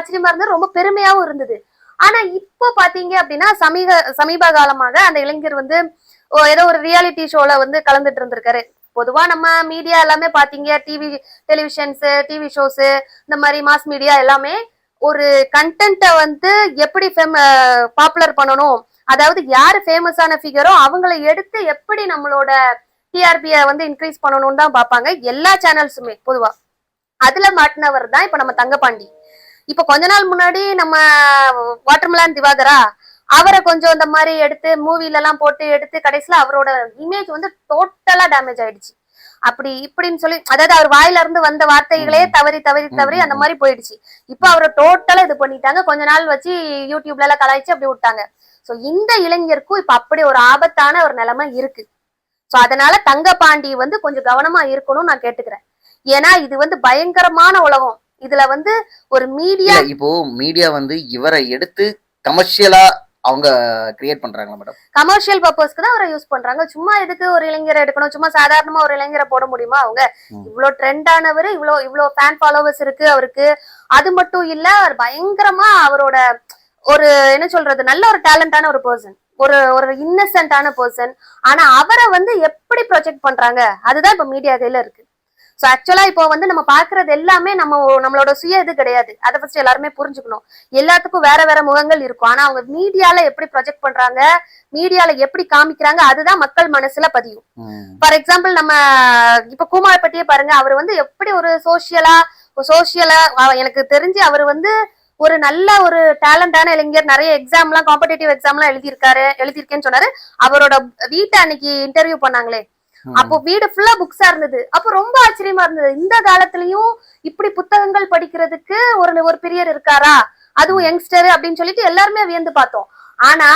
ஆச்சரியமா இருந்தது, ரொம்ப பெருமையாவும் இருந்தது. ஆனா இப்போ பாத்தீங்க அப்படின்னா சமீப காலமாக அந்த இளைஞர் வந்து ஏதோ ஒரு ரியாலிட்டி ஷோல வந்து கலந்துட்டு இருந்திருக்காரு. பொதுவா நம்ம மீடியா எல்லாமே பாத்தீங்க, டெலிவிஷன்ஸ், டிவி ஷோஸ், இந்த மாதிரி மாஸ் மீடியா எல்லாமே ஒரு கண்டென்ட்ட வந்து எப்படி பாப்புலர் பண்ணணும், அதாவது யாரு ஃபேமஸான ஃபிகரோ அவங்கள எடுத்து எப்படி நம்மளோட டிஆர்பியை வந்து இன்க்ரீஸ் பண்ணணும்னு தான் பார்ப்பாங்க எல்லா சேனல்ஸுமே பொதுவா. அதுல மாட்டினவர் தான் இப்ப நம்ம தங்கபாண்டி. இப்ப கொஞ்ச நாள் முன்னாடி நம்ம வாட்டர்மெலன் திவாகரா அவரை கொஞ்சம் இந்த மாதிரி எடுத்து மூவில எல்லாம் போட்டு எடுத்து கடைசியில அவரோட இமேஜ் வந்து டோட்டலா டேமேஜ் ஆயிடுச்சு. அப்படி இப்படின்னு சொல்லி, அதாவது அவர் வாயில இருந்து வந்த வார்த்தைகளே தவறி தவறி தவறி அந்த மாதிரி போயிடுச்சு. இப்ப அவரை டோட்டலா இது பண்ணிட்டாங்க. கொஞ்ச நாள் வச்சு யூடியூப்ல எல்லாம் கலாய்ச்சி அப்படி விட்டாங்க. சோ இந்த இளைஞருக்கும் இப்ப அப்படி ஒரு ஆபத்தான ஒரு நிலைமை இருக்கு. சோ அதனால தங்கபாண்டி வந்து கொஞ்சம் கவனமா இருக்கணும்னு நான் கேட்டுக்கிறேன். ஏன்னா இது வந்து பயங்கரமான உலகம். இதுல வந்து ஒரு மீடியா வந்து இவரை எடுத்து கமர்ஷியலா அவங்க கிரியேட் பண்றாங்களா மேடம்? கமர்ஷியல் பர்பஸ்க்கு தான் அவரை யூஸ் பண்றாங்க. சும்மா எதுக்கு ஒரு இளைஞரை எடுக்கணும், சும்மா சாதாரணமா ஒரு இளைஞரை போட முடியுமா? அவங்க இவ்வளவு ட்ரெண்ட் ஆனவர், இவ்வளவு ஃபேன் ஃபாலோவர்ஸ் இருக்கு அவருக்கு. அது மட்டும் இல்ல, அவர் பயங்கரமா அவரோட ஒரு என்ன சொல்றது, நல்ல ஒரு டேலண்டான ஒரு பர்சன், ஒரு இன்னசென்டான பர்சன். ஆனா அவரை வந்து எப்படி ப்ரொஜெக்ட் பண்றாங்க அதுதான் இப்ப மீடியா கையில இருக்கு. சோ ஆக்சுவலா இப்போ வந்து நம்ம பாக்குறது எல்லாமே நம்மளோட சுய இது கிடையாது. அதை ஃபர்ஸ்ட் எல்லாருமே புரிஞ்சுக்கணும். எல்லாத்துக்கும் வேற வேற முகங்கள் இருக்கும். ஆனா அவங்க மீடியால எப்படி ப்ரொஜெக்ட் பண்றாங்க, மீடியால எப்படி காமிக்கிறாங்க, அதுதான் மக்கள் மனசுல பதியும். ஃபார் எக்ஸாம்பிள் நம்ம இப்ப குமார் பத்தியே பாருங்க. அவர் வந்து எப்படி ஒரு சோசியலா எனக்கு தெரிஞ்சு அவர் வந்து ஒரு நல்ல ஒரு டேலண்டான இளைஞர். நிறைய எக்ஸாம் எல்லாம், காம்படிட்டிவ் எக்ஸாம் எல்லாம் எழுதியிருக்கேன்னு சொன்னாரு. அவரோட வீட்டை அன்னைக்கு இன்டர்வியூ பண்ணாங்களே, அப்போ வீடு ஃபுல்லா புக்ஸா இருந்தது. அப்போ ரொம்ப ஆச்சரியமா இருந்தது. இந்த காலத்திலயும் இப்படி புத்தகங்கள் படிக்கிறதுக்கு ஒரு பிரியர் இருக்காரா, அதுவும் யங்ஸ்டர் அப்படின்னு சொல்லிட்டு எல்லாருமே வியந்து பார்த்தோம். ஆனா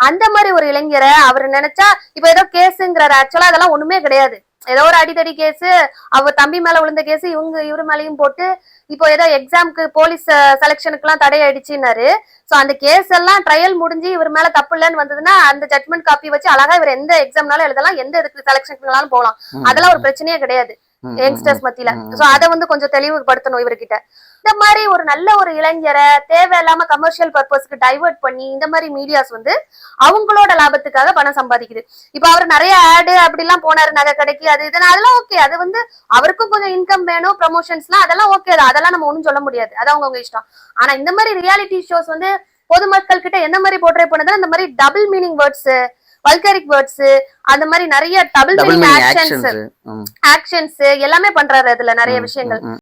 அந்த மாதிரி ஒரு இளைஞரை அவர் நினைச்சா இப்ப ஏதோ கேஸுங்கிறாரு. ஆக்சுவலா அதெல்லாம் ஒண்ணுமே கிடையாது. ஏதோ ஒரு அடிதடி கேஸ், அவ தம்பி மேல விழுந்த கேஸ் இவரு மேலையும் போட்டு இப்போ ஏதோ எக்ஸாம்க்கு போலீஸ் செலக்ஷனுக்கு எல்லாம் தடை ஆயிடுச்சுன்னாரு. சோ அந்த கேஸ் எல்லாம் ட்ரையல் முடிஞ்சு இவர் மேல தப்பு இல்லைன்னு வந்ததுன்னா அந்த ஜட்மெண்ட் காப்பி வச்சு அழகா இவர் எந்த எக்ஸாம்னாலும் எழுதலாம், எந்த இதுக்கு செலக்ஷனுக்குனாலும் போகலாம். அதெல்லாம் ஒரு பிரச்சனையே கிடையாது யங்ஸ்டர்ஸ் மத்தியில. சோ அதை வந்து கொஞ்சம் தெளிவுபடுத்தணும் இவர்கிட்ட. இந்த மாதிரி ஒரு நல்ல ஒரு இளைஞரை தேவையில்லாம கமர்ஷியல் பர்பஸ்க்கு டைவர்ட் பண்ணி இந்த மாதிரி மீடியாஸ் வந்து அவங்களோட லாபத்துக்காக பணம் சம்பாதிக்குது. இப்ப அவர் நிறைய ஆடு அப்படி எல்லாம் போனாரு நகை கடைக்கு, அது இதுனா அதெல்லாம் ஓகே. அது வந்து அவருக்கும் கொஞ்சம் இன்கம் வேணும், ப்ரமோஷன்ஸ்லாம் அதெல்லாம் ஓகே தான். அதெல்லாம் நம்ம ஒண்ணும் சொல்ல முடியாது, அது அவங்க இஷ்டம். ஆனா இந்த மாதிரி ரியாலிட்டி ஷோஸ் வந்து பொதுமக்கள் கிட்ட என்ன மாதிரி போர்ட்ரே பண்ணுதுன்னா, இந்த மாதிரி டபுள் மீனிங் வேர்ட்ஸ், வல்கரிக் வேர்ட்ஸ், அந்த மாதிரி நிறைய டபுள் மீனிங் ஆக்ஷன்ஸ் எல்லாமே பண்றாரு. அதுல நிறைய விஷயங்கள்